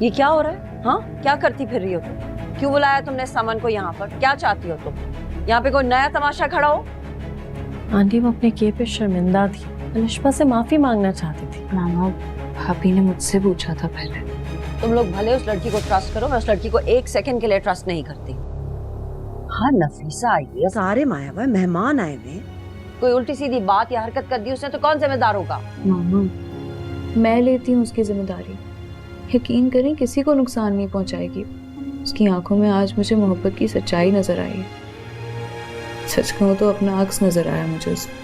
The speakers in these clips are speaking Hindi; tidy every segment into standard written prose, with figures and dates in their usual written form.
ये क्या हो रहा है? हाँ, क्या करती फिर रही हो तुम? क्यों बुलाया तुमने समन को यहाँ पर? क्या चाहती हो तुम? यहाँ पे कोई नया तमाशा खड़ा हो? आंटी वो अपने किए पे शर्मिंदा थी, अलिशा से माफी मांगना चाहती थी। मामा, भाभी ने मुझसे पूछा था पहले। तुम लोग भले उस लड़की को ट्रस्ट करो, मैं उस लड़की को एक सेकंड के लिए ट्रस्ट नहीं करती। हाँ, नफीसा आई है, सारे माया हुए मेहमान आए हुए, कोई उल्टी सीधी बात या हरकत कर दी उसने तो कौन जिम्मेदार होगा? मामा, मैं लेती हूँ उसकी जिम्मेदारी। यकीन करें किसी को नुकसान नहीं पहुंचाएगी। उसकी आंखों में आज मुझे मोहब्बत की सच्चाई नजर आई है। सच कहूँ तो अपना अक्स नजर आया मुझे उसमें।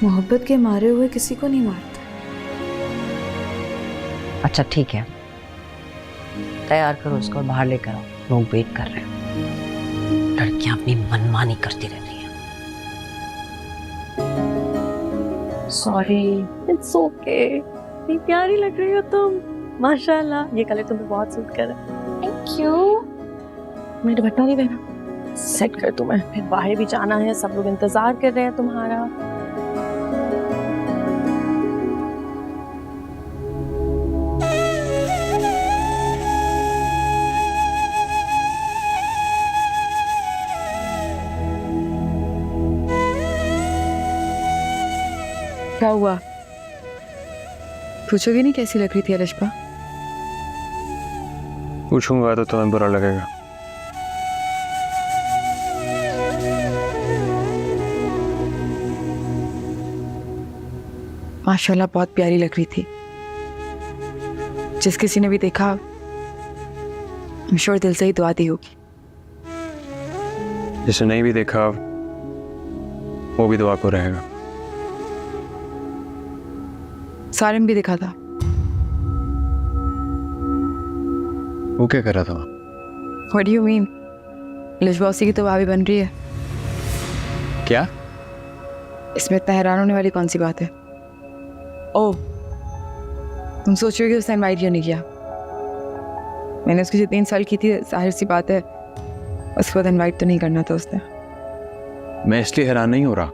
मोहब्बत के मारे हुए किसी को नहीं मारता। अच्छा ठीक है, तैयार करो उसको और बाहर लेकर आओ, लोग वेट कर रहे हैं। लड़कियां अपनी मनमानी करती रहती हैं। सॉरी। इट्स ओके, इतनी प्यारी लग रही हो तुम, माशाल्लाह। ये कलर तुम्हें बहुत सूट कर रहा है। Thank you. मैं दुपट्टा नहीं पहना, सेट कर तुम्हें, फिर बाहर भी जाना है, सब लोग इंतजार कर रहे हैं तुम्हारा। क्या हुआ? पूछोगे नहीं कैसी लग रही थी अलिशा? पूछूंगा तो तुम्हें बुरा लगेगा। माशाल्लाह बहुत प्यारी लग रही थी। जिस किसी ने भी देखा श्योर दिल से ही दुआ दी होगी। जिसे नहीं भी देखा वो भी दुआ को रहेगा। सारिम भी दिखा था। वो क्या कर रहा था? What do you mean? Alisha उसी की तो भाभी बन रही है। क्या? इसमें इतना हैरान होने वाली कौन सी बात है? ओह, तुम सोच रहे हो कि उसने इनवाइट क्यों नहीं किया? मैंने उसकी जितनी इंसल्ट की थी, जाहिर सी बात है उसके बाद इनवाइट तो नहीं करना था उसने। मैं इसलिए हैरान नहीं हो रहा,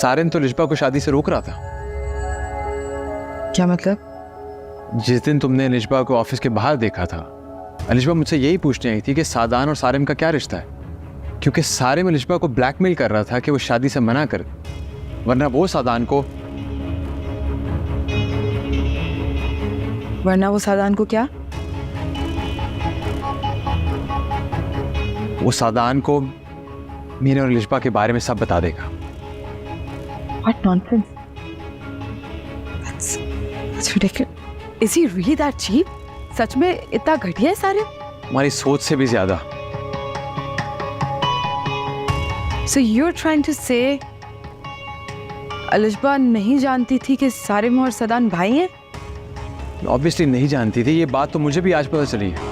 सारिन तो अलिशा को शादी से रोक रहा था। क्या मतलब? जिस दिन तुमने अलिशा को ऑफिस के बाहर देखा था, अलिशा मुझसे यही पूछने आई थी कि सादान और सारिम का क्या रिश्ता है, क्योंकि सारिम अलिशा को ब्लैकमेल कर रहा था कि वो शादी से मना कर, वरना वो सादान को क्या? वो सादान को मेरे और अलिशा के बारे में सब बता देगा। What nonsense? That's ridiculous. Is he really that cheap? सच में इतना घटिया है सारे? हमारी सोच से भी ज्यादा। So you're trying to say Alisha नहीं जानती थी कि सारिम और सदान भाई हैं? ऑब्वियसली नहीं जानती थी, ये बात तो मुझे भी आज पता चली है।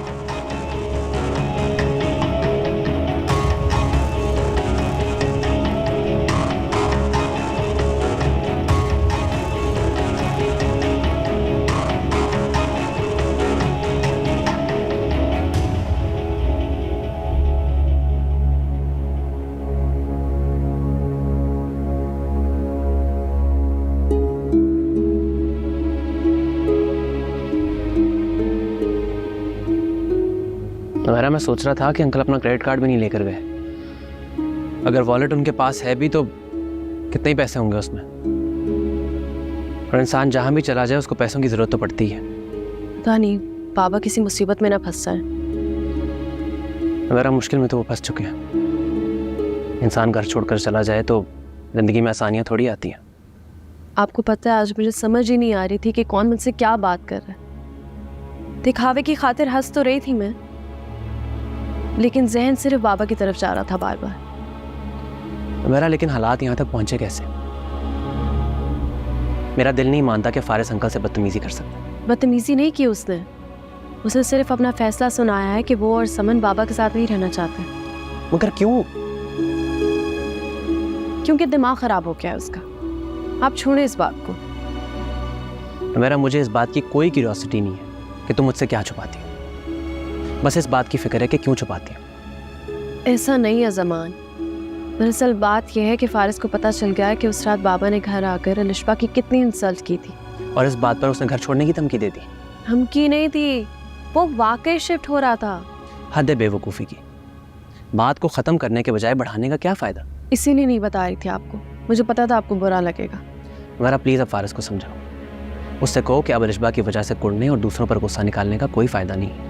मेरा मैं सोच रहा था कि अंकल अपना क्रेडिट कार्ड भी नहीं लेकर गए। अगर वॉलेट उनके पास है भी तो कितने ही पैसे होंगे उसमें। और इंसान जहां भी चला जाए उसको पैसों की जरूरत तो पड़ती है। पता नहीं बाबा किसी मुसीबत में ना फंस जाए। मेरा मुश्किल में तो वो फंस चुके हैं। इंसान घर छोड़कर चला जाए तो जिंदगी में आसानियां थोड़ी आती हैं। आपको पता है आज मुझे समझ ही नहीं आ रही थी कि कौन मुझसे क्या बात कर रहा है। दिखावे की खातिर हंस तो रही थी मैं, लेकिन जहन सिर्फ बाबा की तरफ जा रहा था बार बार। मेरा लेकिन हालात यहाँ तक पहुंचे कैसे? मेरा दिल नहीं मानता कि फारिस अंकल से बदतमीजी कर सकता। बदतमीजी नहीं की उसने, उसे सिर्फ अपना फैसला सुनाया है कि वो और समन बाबा के साथ नहीं रहना चाहते। मगर क्यों? क्योंकि दिमाग खराब हो गया है उसका। आप छोड़े इस बात को। मेरा मुझे इस बात की कोई क्यूरियोसिटी नहीं है कि तुम मुझसे क्या छुपाती हो। बस इस बात की फिक्र है कि क्यों छुपाती हो। ऐसा नहीं है ज़मान, दरअसल बात यह है कि फारिस को पता चल गया है कि उस रात बाबा ने घर आकर अलिशबा की कितनी इंसल्ट की थी। और इस बात पर उसने घर छोड़ने की धमकी दे दी। धमकी नहीं थी, वो वाकई शिफ्ट हो रहा था। हद है बेवकूफ़ी की। बात को ख़त्म करने के बजाय बढ़ाने का क्या फ़ायदा? इसीलिए नहीं बता रही थी आपको, मुझे पता था आपको बुरा लगेगा। मगर आप प्लीज़ अब फारिस को समझाओ, उससे कहो कि अब अलिशबा की वजह से कुड़ने और दूसरों पर गुस्सा निकालने का कोई फ़ायदा नहीं है।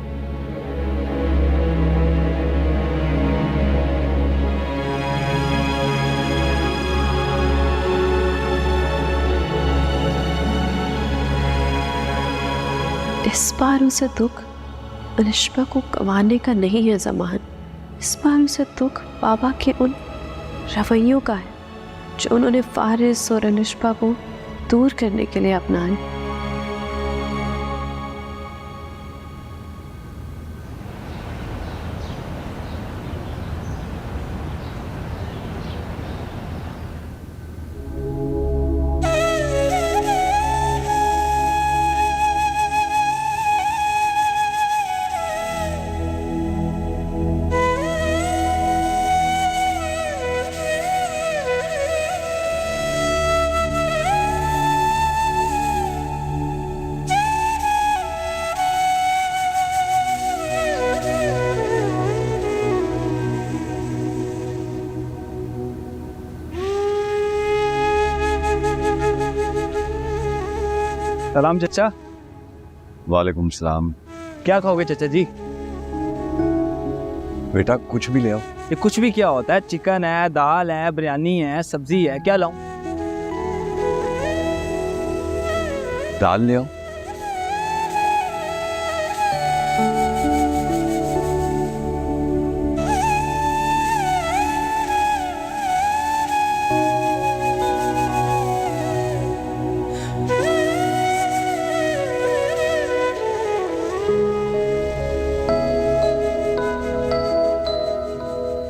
इस बार उसे दुख अलिशबा को गंवाने का नहीं है ज़मान, इस बार उसे दुख बाबा के उन रवैयों का है जो उन्होंने फारिस और अलिशबा को दूर करने के लिए अपनाए। सलाम चचा। वालेकुम सलाम। क्या खाओगे चचा जी? बेटा कुछ भी ले आओ। ये कुछ भी क्या होता है? चिकन है, दाल है, बिरयानी है, सब्जी है, क्या लाऊं? दाल ले आओ।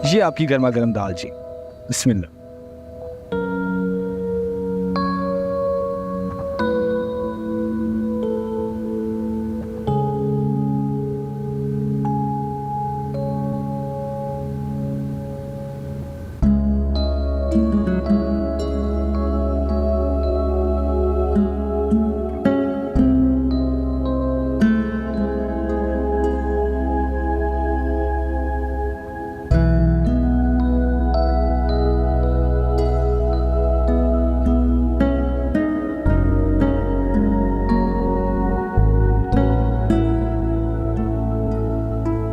ये आपकी गर्मा गर्म दाल जी, बिस्मिल्लाह।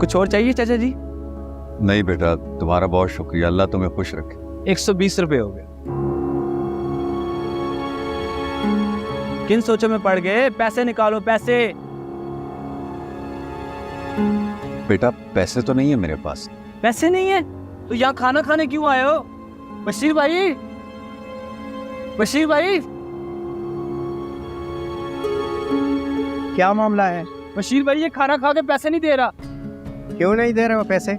कुछ और चाहिए चाचा जी? नहीं बेटा, तुम्हारा बहुत शुक्रिया, अल्लाह तुम्हें खुश रखे। 120 रुपए हो गए। किन सोचों में पड़ गए? पैसे निकालो, पैसे। बेटा पैसे तो नहीं है मेरे पास। पैसे नहीं है तो यहाँ खाना खाने क्यों आए हो? बशीर भाई, बशीर भाई, क्या मामला है? बशीर भाई ये खाना खा के पैसे नहीं दे रहा। क्यों नहीं दे रहे हो पैसे?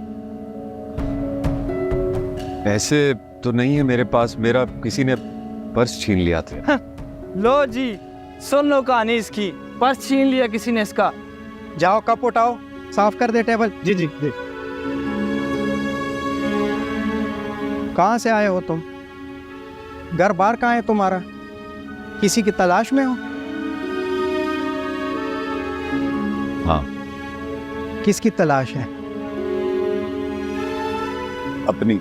पैसे तो नहीं है मेरे पास, मेरा किसी ने पर्स छीन लिया था। लो जी, सुन लो कहानी इसकी। पर्स छीन लिया किसी ने इसका। जाओ कप उठाओ, साफ कर दे टेबल। जी जी जी। कहाँ से आए हो तुम? घर बार कहाँ है तुम्हारा? किसी की तलाश में हो? हाँ। किसकी तलाश है? अपनी।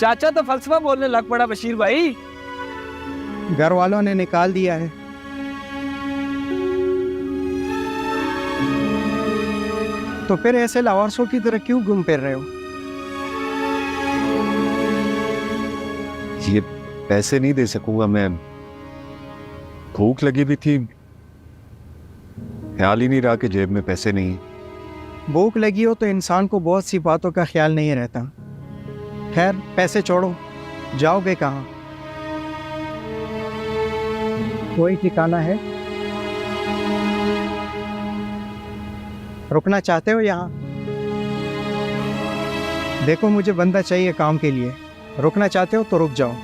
चाचा तो फलसफा बोलने लग पड़ा बशीर भाई। घर वालों ने निकाल दिया है। तो फिर ऐसे लावारसों की तरह क्यों घूम फिर रहे हो? ये पैसे नहीं दे सकूंगा मैं, भूख लगी भी थी, ख्याल ही नहीं रहा कि जेब में पैसे नहीं है। भूख लगी हो तो इंसान को बहुत सी बातों का ख्याल नहीं रहता। खैर पैसे छोड़ो, जाओगे कहाँ? कोई ठिकाना है? रुकना चाहते हो यहाँ? देखो मुझे बंदा चाहिए काम के लिए, रुकना चाहते हो तो रुक जाओ।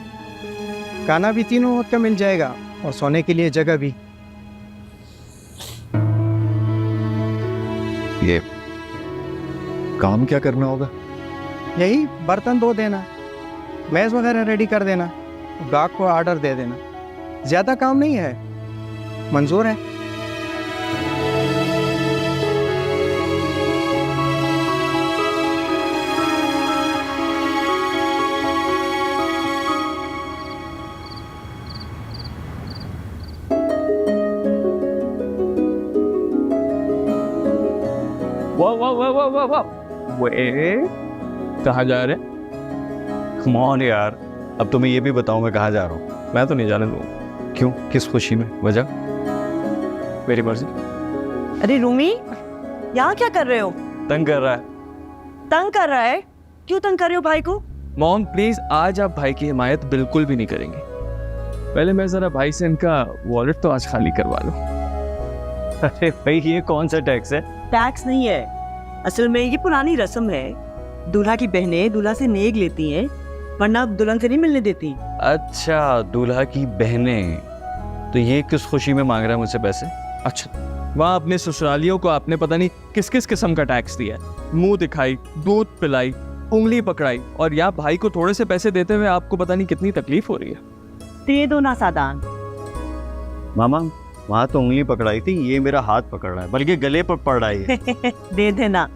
खाना भी तीनों वक्त का मिल जाएगा और सोने के लिए जगह भी। ये काम क्या करना होगा? यही बर्तन धो देना, मेज़ वगैरह रेडी कर देना, गाहक को ऑर्डर दे देना। ज़्यादा काम नहीं है, मंजूर है। कहाँ जा रहे? कम ऑन यार, अब तुम्हें ये भी बताओ मैं कहाँ जा रहा हूँ। मैं तो नहीं जाने दूंगा। क्यों, किस खुशी में, वजह? मेरी मर्जी। अरे रूमी, यहाँ क्या कर रहे हो? तंग कर रहा है। तंग कर रहा है? क्यों तंग कर रहे हो भाई को? मॉम प्लीज, आज आप भाई की हिमायत बिल्कुल भी नहीं करेंगे। पहले मैं जरा भाई से इनका वॉलेट तो आज खाली करवा लूं। अरे भाई, ये कौन सा टैक्स है? टैक्स नहीं है, असल में ये पुरानी रस्म है। दूल्हा की बहनें दूल्हा से नेग लेती हैं, वरना दुल्हन से नहीं मिलने देती। अच्छा, दूल्हा की बहनें। तो ये किस खुशी में मांग रहा है मुझसे पैसे? अच्छा, वहाँ अपने ससुरालियों को आपने पता नहीं किस किस किस्म का टैक्स दिया है। मुंह दिखाई, दूध पिलाई, उंगली पकड़ाई, और यहाँ भाई को थोड़े से पैसे देते हुए आपको पता नहीं कितनी तकलीफ हो रही है। दे दो ना सादान। मामा, वहाँ तो उंगली पकड़ाई थी, ये मेरा हाथ पकड़ रहा है, बल्कि गले पर पड़ रहा है। दे देना।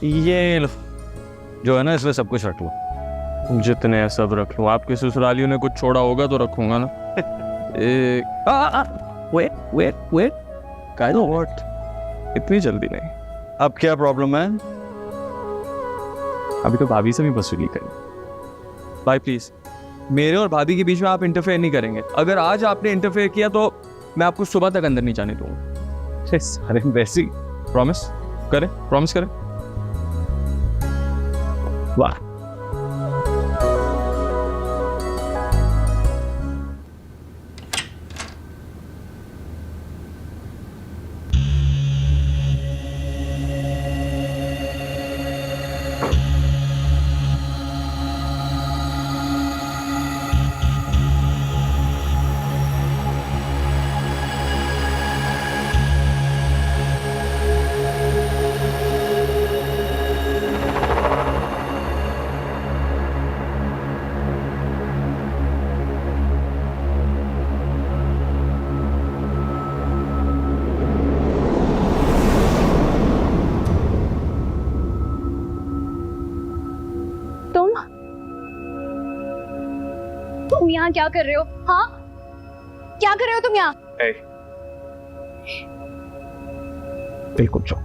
ये लो, जो है ना, इसमें सब कुछ रख लो। जितने सब रख लूँ, आपके ससुरालियों ने कुछ छोड़ा होगा तो रखूंगा ना। वेट इतनी जल्दी नहीं। अब क्या प्रॉब्लम है? अभी तो भाभी से भी वसूली करें। भाई प्लीज, मेरे और भाभी के बीच में आप इंटरफेयर नहीं करेंगे। अगर आज आपने इंटरफेयर किया तो मैं आपको सुबह तक अंदर नहीं जाने दूंगा। अरे वैसे ही प्रॉमिस करें, प्रॉमिस करें। वाह, तुम यहाँ क्या कर रहे हो? हाँ, क्या कर रहे हो तुम यहाँ? बिल्कुल चुप।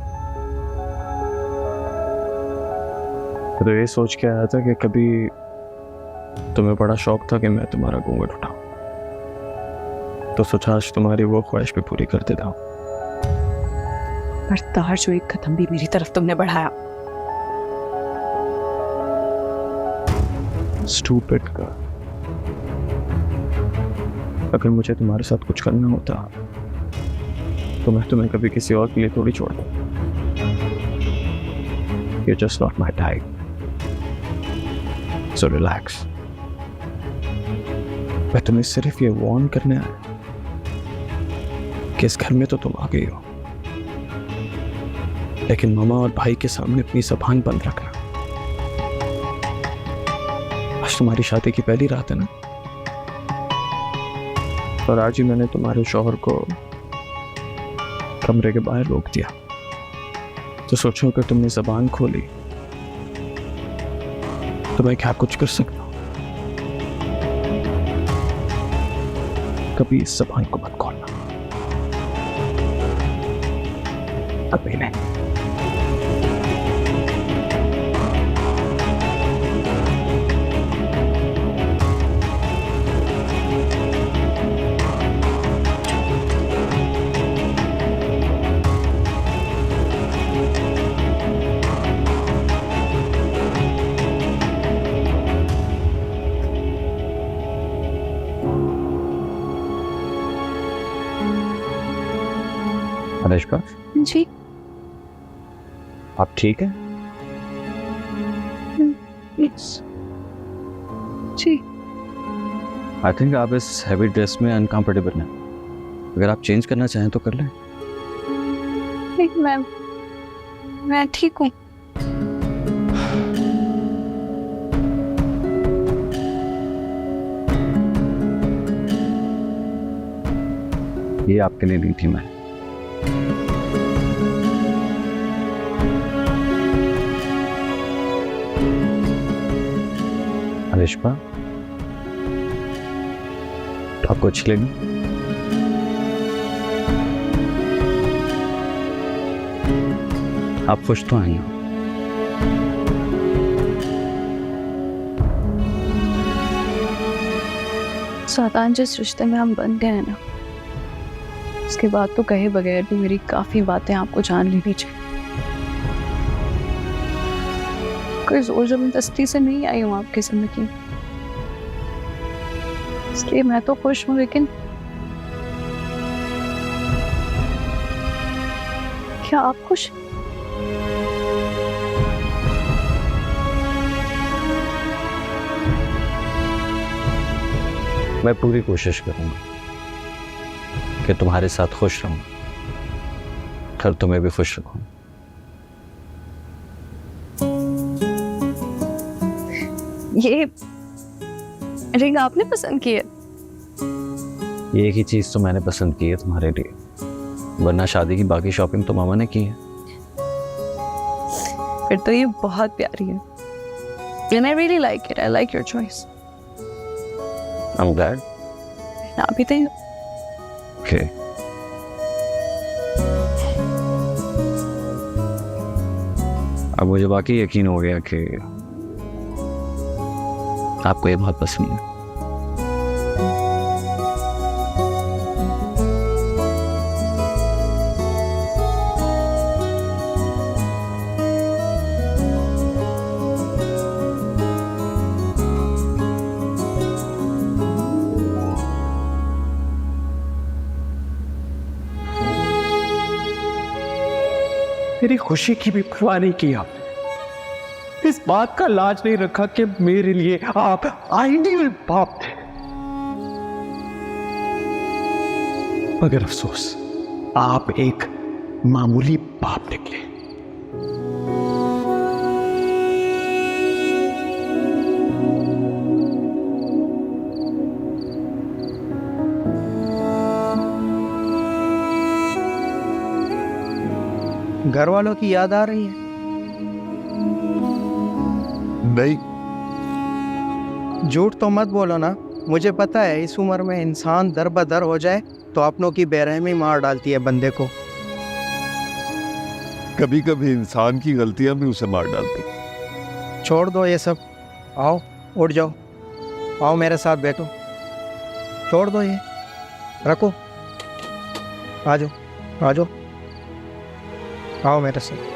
तो ये सोच के आया था कि कभी तुम्हें बड़ा शौक था कि मैं तुम्हारा घूंघट उठाऊं, तो सोचा आज तुम्हारी वो ख्वाहिश भी पूरी कर देता हूं। पर तार जो एक कदम भी मेरी तरफ तुमने बढ़ाया। स्टूपिड का, अगर मुझे तुम्हारे साथ कुछ करना होता तो मैं तुम्हें कभी किसी और के लिए थोड़ी छोड़ता। You're just not my type. So relax. मैं तुम्हें सिर्फ ये वार्न करने आया कि इस घर में तो तुम आ गई हो, लेकिन मामा और भाई के सामने अपनी ज़बान बंद रखना। आज तुम्हारी शादी की पहली रात है ना, और आज ही मैंने तुम्हारे शौहर को कमरे के बाहर रोक दिया। तो सोचो कि तुमने ज़बान खोली तो मैं क्या कुछ कर सकता हूँ। कभी इस ज़बान को मत खोलना, कभी नहीं। अनुष्का, जी आप ठीक है? जी। आई थिंक आप इस हैवी ड्रेस में अनकंफर्टेबल हैं। अगर आप चेंज करना चाहें तो कर लें। नहीं, मैं ठीक हूँ। ये आपके लिए ली थी मैं। अलिश्बा, आपको अच्छी लगी? आप खुश तो हैं ना? सादान, जिस रिश्ते में हम बन गए हैं ना, उसके बाद तो कहे बगैर भी मेरी काफी बातें आपको जान लेनी चाहिए। कोई जोर जबरदस्ती से नहीं आई हूँ आपकी जिंदगी, इसलिए मैं तो खुश हूँ, लेकिन क्या आप खुश हैं? मैं पूरी कोशिश करूंगा कि तुम्हारे साथ खुश रहूं, कल तुम्हें भी खुश रखूं। ये रिंग आपने पसंद की है? ये एक ही चीज तो मैंने पसंद की है तुम्हारे लिए, वरना शादी की बाकी शॉपिंग तो मामा ने की है। फिर तो ये बहुत प्यारी है, and I really like it. I like your choice. I'm glad. आप भी think? Okay. अब मुझे बाकी यकीन हो गया कि आपको ये बहुत पसंद है। मेरी खुशी की भी परवाह नहीं की आपने। इस बात का लाज नहीं रखा कि मेरे लिए आप आइडियल बाप थे। मगर अफसोस, आप एक मामूली बाप निकले। घर वालों की याद आ रही है? नहीं। झूठ तो मत बोलो ना। मुझे पता है इस उम्र में इंसान दर बदर हो जाए तो अपनों की बेरहमी मार डालती है बंदे को। कभी कभी इंसान की गलतियां भी उसे मार डालती। छोड़ दो ये सब, आओ उठ जाओ, आओ मेरे साथ बैठो। छोड़ दो ये, रखो, आ जाओ आ जाओ, आओ मेरे साथ।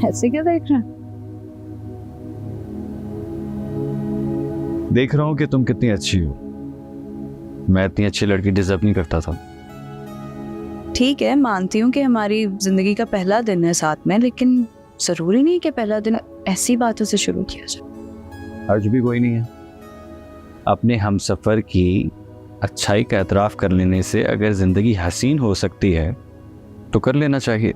ऐसे क्या देख रहे हैं? देख रहा हूं कि तुम कितनी अच्छी हो। मैं इतनी अच्छी लड़की डिजर्व नहीं करता था। ठीक है, मानती हूँ कि हमारी जिंदगी का पहला दिन है साथ में, लेकिन जरूरी नहीं कि पहला दिन ऐसी बातों से शुरू किया जाए। अर्ज भी कोई नहीं है। अपने हमसफर की अच्छाई का एतराफ़ कर लेने से अगर जिंदगी हसीन हो सकती है तो कर लेना चाहिए।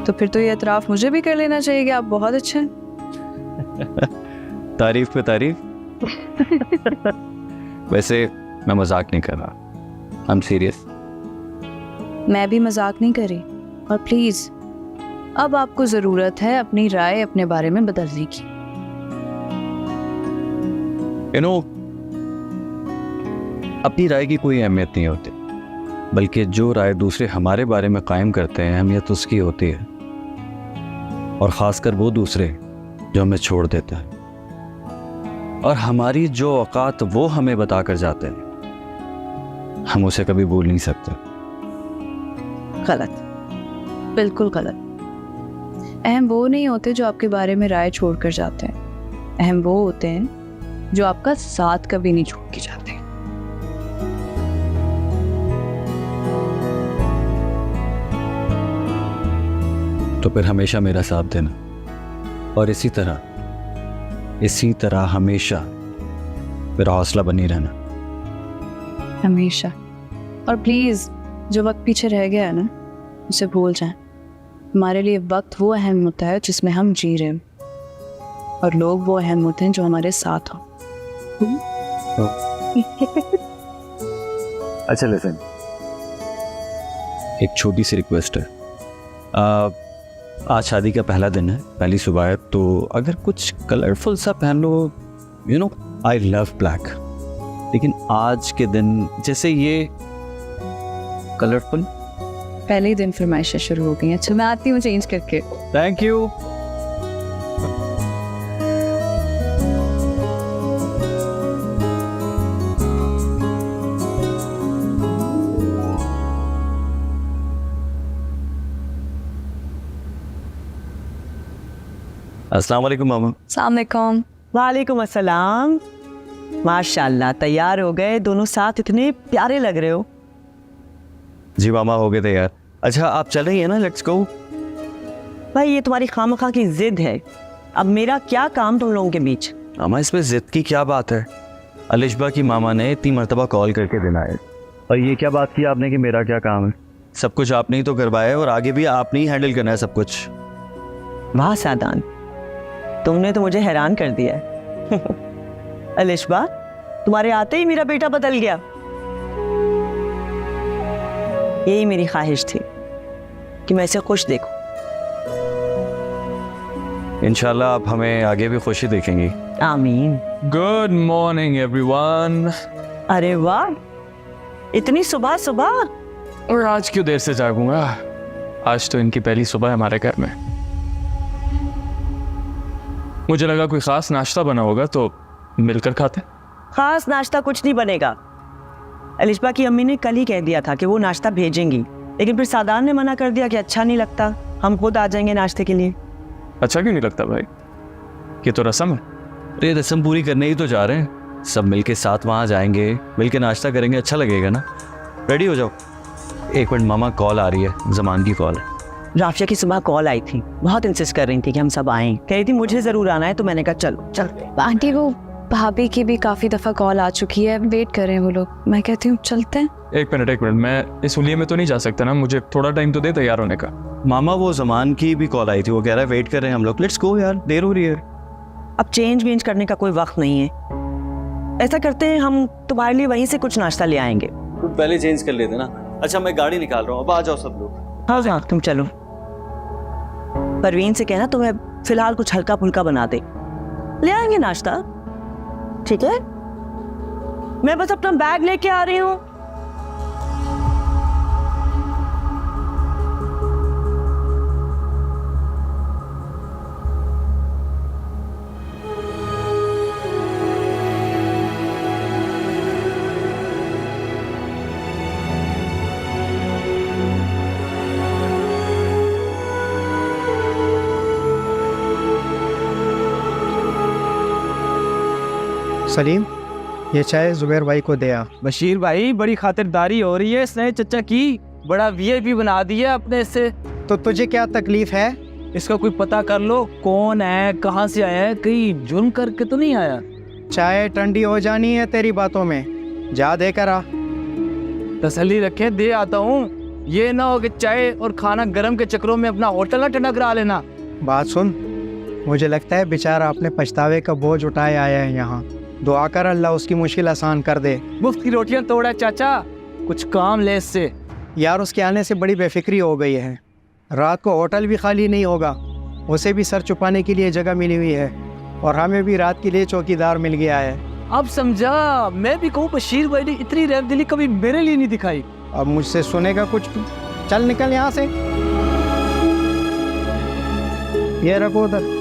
तो फिर तो ये एतराफ़ मुझे भी कर लेना चाहिए कि आप बहुत अच्छे हैं। तारीफ पे तारीफ। वैसे मैं मजाक नहीं कर रहा, आई एम सीरियस। मैं भी मजाक नहीं करी। और प्लीज, अब आपको जरूरत है अपनी राय अपने बारे में बदलने की। अपनी राय की कोई अहमियत नहीं होती, बल्कि जो राय दूसरे हमारे बारे में कायम करते हैं अहमियत उसकी होती है, और ख़ासकर वो दूसरे जो हमें छोड़ देता है, और हमारी जो औकात वो हमें बताकर जाते हैं हम उसे कभी भूल नहीं सकते। गलत, बिल्कुल गलत। अहम वो नहीं होते जो आपके बारे में राय छोड़कर जाते हैं, अहम वो होते हैं जो आपका साथ कभी नहीं छोड़ के जाते। तो फिर हमेशा मेरा साथ देना, और इसी तरह हमेशा मेरा हौसला बनी रहना। हमेशा। और प्लीज जो वक्त पीछे रह गया है ना, उसे भूल जाएं। हमारे लिए वक्त वो अहम होता है जिसमें हम जी रहे हैं, और लोग वो अहम होते हैं जो हमारे साथ हों। अच्छा लिसन, एक छोटी सी रिक्वेस्ट है। आज शादी का पहला दिन है, पहली सुबह है, तो अगर कुछ कलरफुल सा पहन लो। You know I love black, लेकिन आज के दिन जैसे ये कलरफुल। पहले ही दिन फरमाइशें शुरू हो गई हैं। अच्छा मैं आती हूँ चेंज करके। Thank you. अस्सलाम वालेकुम मामा। अस्सलाम वालेकुम अस्सलाम। माशाल्लाह तैयार हो गए दोनों साथ, इतने प्यारे लग रहे हो। जी मामा हो गए तैयार। अच्छा आप चल रही हैं ना, लेट्स गो। भाई ये तुम्हारी खामखा की जिद है, अब मेरा क्या काम तुम लोगों के बीच। मामा इसमें जिद की क्या बात है? अलिशबा की मामा ने इतनी मर्तबा कॉल करके दिलाया, और ये क्या बात की आपने कि मेरा क्या काम है? सब कुछ आपने ही तो करवाया है, और आगे भी आपने ही हैंडल करना है सब कुछ। वाह सादान, तुमने तो मुझे हैरान कर दिया है। अलिशबा, तुम्हारे आते ही मेरा बेटा बदल गया। यही मेरी ख्वाहिश थी कि मैं इसे खुश देखूं। इंशाल्लाह आप हमें आगे भी खुशी देखेंगी। आमीन। Good morning everyone. अरे वाह, इतनी सुबह सुबह। और आज क्यों देर से जागूंगा? आज तो इनकी पहली सुबह है हमारे घर में। मुझे लगा कोई खास नाश्ता बना होगा तो मिलकर खाते। खास नाश्ता कुछ नहीं बनेगा। अलिशबा की अम्मी ने कल ही कह दिया था कि वो नाश्ता भेजेंगी, लेकिन फिर सादान ने मना कर दिया कि अच्छा नहीं लगता, हम खुद आ जाएंगे नाश्ते के लिए। अच्छा क्यों नहीं लगता भाई? ये तो रस्म है। अरे रस्म पूरी करने ही तो जा रहे हैं, सब मिलके साथ वहाँ जाएंगे, मिलके नाश्ता करेंगे, अच्छा लगेगा ना। रेडी हो जाओ। एक मिनट मामा, कॉल आ रही है, जमान की कॉल है। राफिया की सुबह कॉल आई थी, बहुत इंसिस्ट कर रही थी कि हम सब आएं, कह रही थी मुझे जरूर आना है, तो मैंने कहा चलो चलते। आंटी वो भाभी की भी काफी दफा कॉल आ चुकी है, वेट कर रहे हैं वो लोग। मैं कहती हूँ चलते हैं। एक मिनट, मैं इस हुलिये में तो नहीं जा सकता ना, मुझे थोड़ा टाइम तो दे तैयार होने का। मामा वो जमान की भी कॉल आई थी, वो कह रहा है वेट कर रहे हैं हम लोग, लेट्स गो यार, देर हो रही है। अब चेंज वेंज करने का कोई वक्त नहीं है। ऐसा करते हैं, हम तुम्हारे लिए वहीं से कुछ नाश्ता ले आएंगे। तुम पहले चेंज कर लेते ना। अच्छा मैं गाड़ी निकाल रहा हूँ, अब आ जाओ सब लोग। हाँ तुम चलो। परवीन से कहना तुम्हें फिलहाल कुछ हल्का फुल्का बना दे, ले आएंगे नाश्ता, ठीक है? मैं बस अपना बैग लेके आ रही हूँ। सलीम, ये चाय जुबैर भाई को दे आ। बशीर भाई बड़ी खातिरदारी हो रही है इस नए चचा की, बड़ा वीआईपी बना दिया अपने से। तो तुझे क्या तकलीफ है? इसका कोई पता कर लो, कौन है, कहाँ से आया है, कहीं जुर्म करके तो नहीं आया। चाय ठंडी हो जानी है तेरी बातों में, जा देकर आ। तसल्ली रखे, दे आता हूँ। ये ना हो कि चाय और खाना गर्म के चक्करों में अपना होटल ना ठंडा करा लेना। बात सुन, मुझे लगता है बेचारा अपने पछतावे का बोझ उठाए आया है यहाँ। दुआ कर अल्लाह उसकी मुश्किल आसान कर दे। मुफ्त की रोटियां तोड़ा चाचा, कुछ काम ले इससे। यार उसके आने से बड़ी बेफिक्री हो गई है, रात को होटल भी खाली नहीं होगा, उसे भी सर छुपाने के लिए जगह मिली हुई है, और हमें भी रात के लिए चौकीदार मिल गया है। अब समझा, मैं भी कहूँ बशीर भाई ने इतनी रहमदिली कभी मेरे लिए नहीं दिखाई। अब मुझसे सुनेगा कुछ? चल निकल यहाँ से। ये रखो उधर।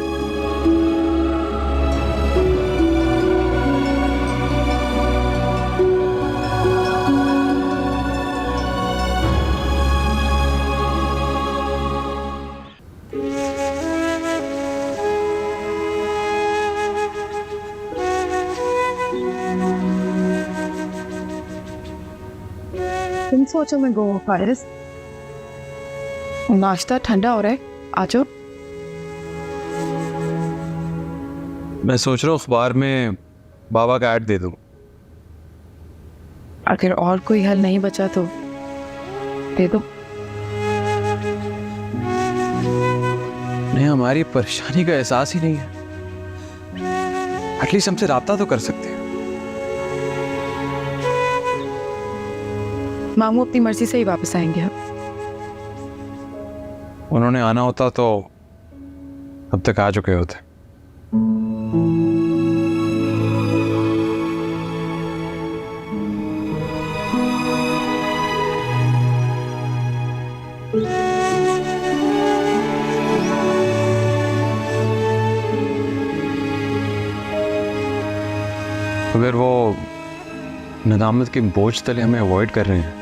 तुम सोचो मैं गो फारिस, नाश्ता ठंडा हो रहा है, आ जाओ। मैं सोच रहा हूँ अखबार में बाबा का ऐड दे दूँ। अगर और कोई हल नहीं बचा तो दे दो। नहीं, हमारी परेशानी का एहसास ही नहीं है। एटलीस्ट हमसे राब्ता तो कर सकते हैं। मामू अपनी मर्जी से ही वापस आएंगे अब। उन्होंने आना होता तो अब तक आ चुके होते। अगर वो नदामत के बोझ तले हमें अवॉइड कर रहे हैं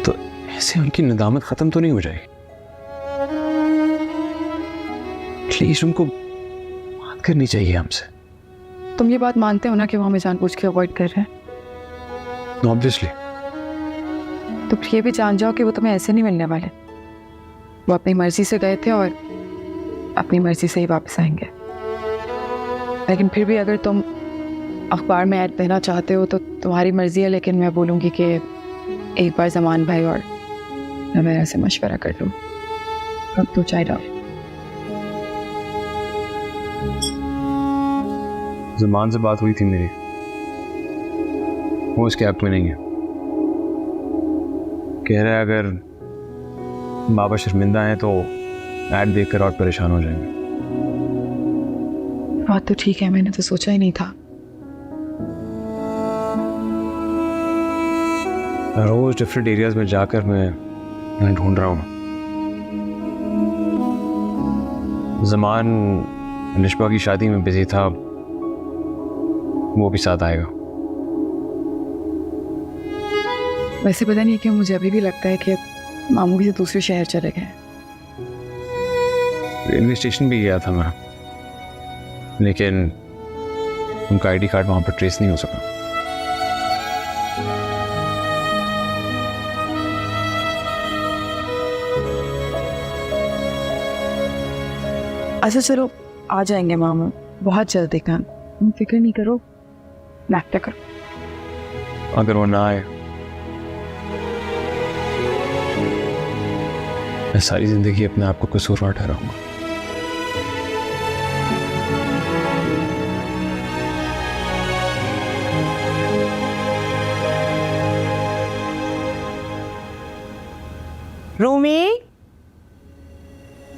तो ऐसे उनकी नदामत खत्म तो नहीं हो जाएगी। प्लीज उनको बात करनी चाहिए हमसे। तुम ये बात मानते हो ना कि वो हमें जानबूझ के अवॉइड कर रहे हैं? ऑब्वियसली। तो फिर ये भी जान जाओ कि वो तुम्हें ऐसे नहीं मिलने वाले। वो अपनी मर्जी से गए थे और अपनी मर्जी से ही वापस आएंगे। लेकिन फिर भी अगर तुम अखबार में ऐड देना चाहते हो तो तुम्हारी मर्जी है, लेकिन मैं बोलूँगी कि एक बार जमान भाई और मैं मेरा से मशवरा कर लूँ। अब तो चाय डाल। जमान से बात हुई थी मेरी, वो इसके हक में नहीं है। कह रहा है अगर बाबा शर्मिंदा हैं तो ऐड देखकर और परेशान हो जाएंगे। बात तो ठीक है, मैंने तो सोचा ही नहीं था। रोज डिफरेंट एरियाज में जाकर मैं ढूंढ रहा हूँ। जमान निष्पा की शादी में बिजी था, वो भी साथ आएगा। वैसे पता नहीं क्यों मुझे अभी भी लगता है कि मामू किसी दूसरे शहर चले गए। रेलवे स्टेशन भी गया था मैं, लेकिन उनका आईडी कार्ड वहां पर ट्रेस नहीं हो सका। अच्छा चलो, आ जाएंगे मामू बहुत जल्दी। का तुम फिक्र नहीं करो, नाश्ता करो। अगर वो ना आए मैं सारी जिंदगी अपने आप को कसूरवार ठहराऊंगा। रूमी,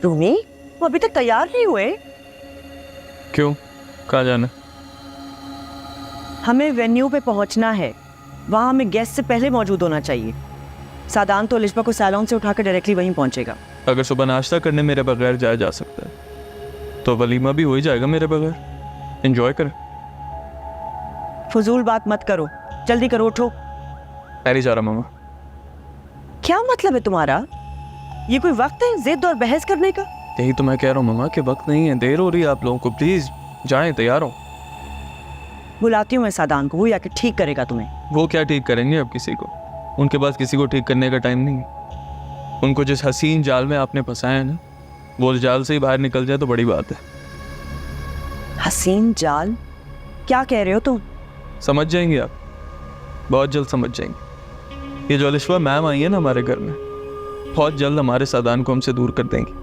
रूमी, वो अभी तक तैयार नहीं हुए। क्यों, कहाँ जाना? हमें वेन्यू पे पहुंचना है। वहाँ हमें गेस्ट से पहले मौजूद होना चाहिए। सादान तो लिस्बा को सैलून से उठाकर डायरेक्टली वहीं पहुंचेगा। अगर सुबह नाश्ता करने मेरे बगैर जाया जा सकता है तो वलीमा भी हो ही जाएगा मेरे बगैर। एंजॉय करें। फजूल बात मत करो, जल्दी करो, उठो। पैरी जा रहा मामा। क्या मतलब है तुम्हारा? ये कोई वक्त है जिद और बहस करने का? यही तो मैं कह रहा हूँ मामा कि वक्त नहीं है, देर हो रही है आप लोगों को। प्लीज जाएं, तैयार हो। बुलाती हूँ मैं सादान को, वो आके ठीक करेगा तुम्हें। वो क्या ठीक करेंगे अब किसी को? उनके पास किसी को ठीक करने का टाइम नहीं है। उनको जिस हसीन जाल में आपने फंसाया है ना, वो जाल से ही बाहर निकल जाए तो बड़ी बात है। हसीन जाल? क्या कह रहे हो तुम? समझ जाएंगे आप, बहुत जल्द समझ जाएंगे। ये जो अलिशवा मैम आई है ना हमारे घर में, बहुत जल्द हमारे सादान को हमसे दूर कर देंगी।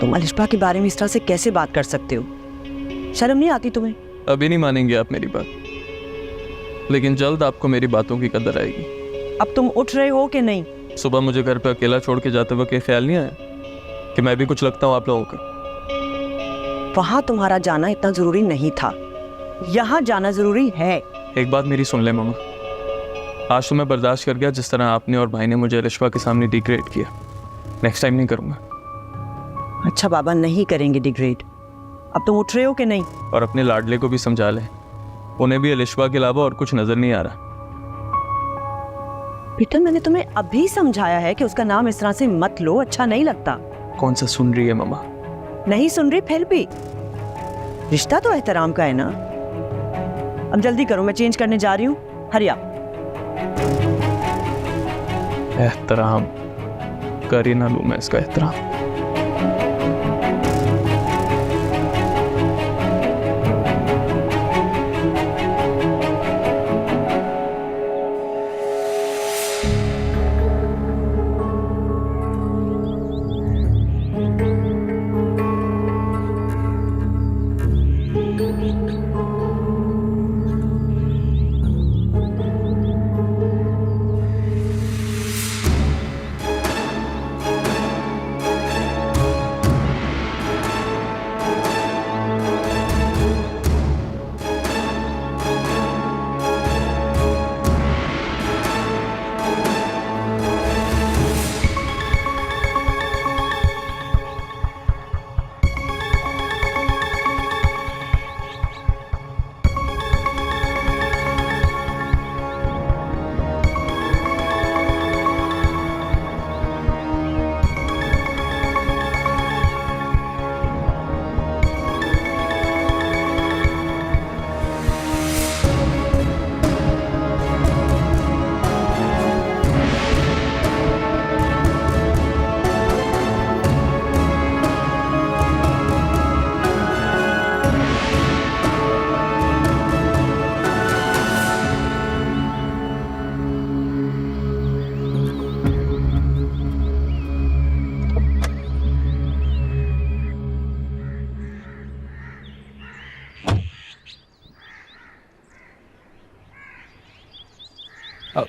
तुम अलिशबा के बारे में इस तरह से कैसे बात कर सकते हो? शर्म नहीं आती तुम्हें? अभी नहीं मानेंगे आप मेरी बात, लेकिन जल्द आपको मेरी बातों की कदर आएगी। अब तुम उठ रहे हो कि नहीं? सुबह मुझे घर पे अकेला छोड़ के जाते वक्त ये ख्याल नहीं आया कि मैं भी कुछ लगता हूँ आप लोगों का? वहां तुम्हारा जाना इतना जरूरी नहीं था, यहाँ जाना जरूरी है। एक बात मेरी सुन ले मामा, आज तो मैं बर्दाश्त कर गया जिस तरह आपने और भाई ने मुझे अलिशवा के सामने डिग्रेड किया। नेक्स्ट टाइम नहीं करूँगा। अच्छा बाबा, नहीं करेंगे डिग्रेड। अब तुम उठ रहे हो कि नहीं? और अपने लाडले को भी समझा ले, उन्हें भी अलिशवा के अलावा और कुछ नजर नहीं आ रहा। बेटा, मैंने तुम्हें अभी समझाया है कि उसका नाम इस तरह से मत लो, अच्छा नहीं लगता। कौन सा सुन रही है मामा? नहीं सुन रही, फिर भी रिश्ता तो एहतराम का है ना। अब जल्दी करो, मैं चेंज करने जा रही हूँ। हरी आप। एहतराम कर ही ना लूँ मैं इसका एहतराम।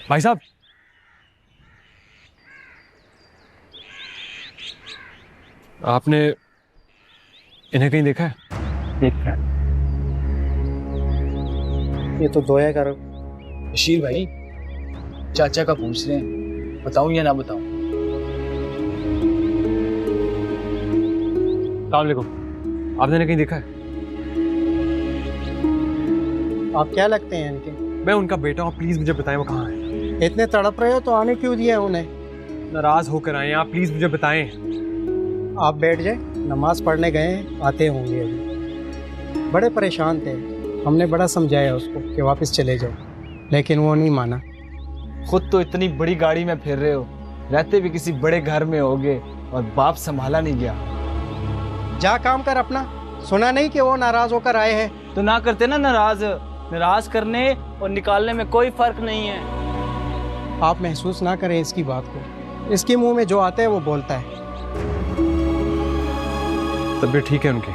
भाई साहब, आपने इन्हें कहीं देखा है? ये तो दोया करो। बशीर भाई, चाचा का पूछ रहे हैं, बताऊं या ना बताऊं? अस्सलाम वालेकुम, आपने इन्हें कहीं देखा है? आप क्या लगते हैं इनके? मैं उनका बेटा हूँ, प्लीज मुझे बताएं वो कहाँ है। इतने तड़प रहे हो तो आने क्यों दिया उन्हें? नाराज होकर आए हैं आप, प्लीज मुझे बताएं। आप बैठ जाए, नमाज पढ़ने गए आते होंगे अभी। बड़े परेशान थे, हमने बड़ा समझाया उसको कि वापस चले जाओ, लेकिन वो नहीं माना। खुद तो इतनी बड़ी गाड़ी में फिर रहे हो, रहते भी किसी बड़े घर में होगे और बाप संभाला नहीं गया। जा काम कर अपना। सुना नहीं कि वो नाराज होकर आए हैं? तो ना करते ना नाराज। नाराज करने और निकालने में कोई फर्क नहीं है। आप महसूस ना करें इसकी बात को, इसके मुंह में जो आता है वो बोलता है। तबीयत ठीक है उनकी?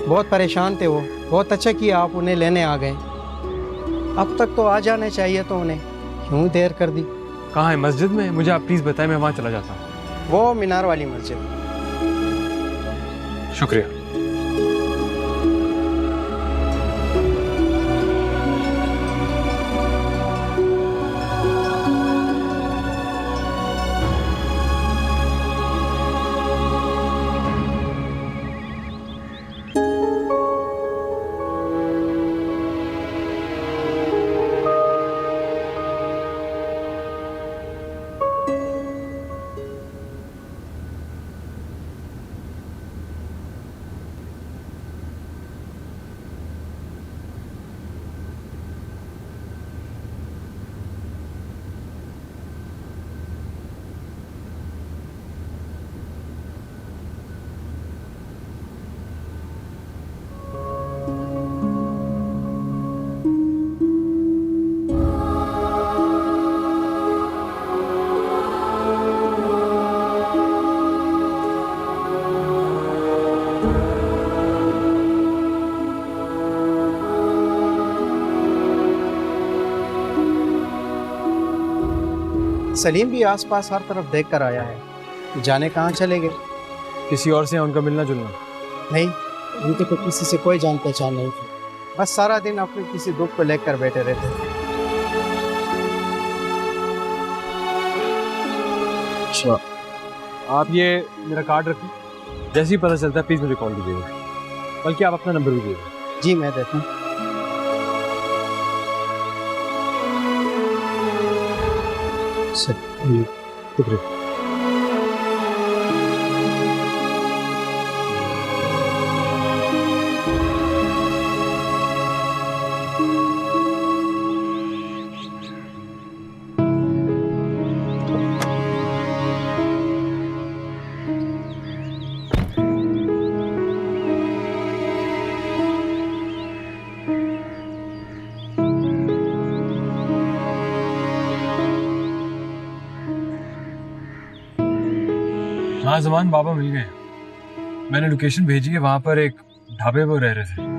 बहुत परेशान थे वो, बहुत अच्छा किया आप उन्हें लेने आ गए। अब तक तो आ जाने चाहिए तो उन्हें, क्यों देर कर दी? कहाँ है? मस्जिद में? मुझे आप प्लीज बताएं, मैं वहाँ चला जाता हूँ। वो मीनार वाली मस्जिद। शुक्रिया। सलीम भी आसपास हर तरफ देख कर आया है, जाने कहाँ चले गए। किसी और से उनका मिलना जुलना? नहीं, उनके तो किसी से कोई जान पहचान नहीं थी, बस सारा दिन अपने किसी दुख को लेकर बैठे रहते थे। अच्छा, आप ये मेरा कार्ड रखिए, जैसे ही पता चलता है प्लीज़ मुझे कॉल कीजिएगा, बल्कि आप अपना नंबर भी दीजिएगा। जी मैं देता हूँ। शुक्रिया। हाँ जमान, बाबा मिल गए। मैंने लोकेशन भेजी है, वहां पर एक ढाबे पर रह रहे थे।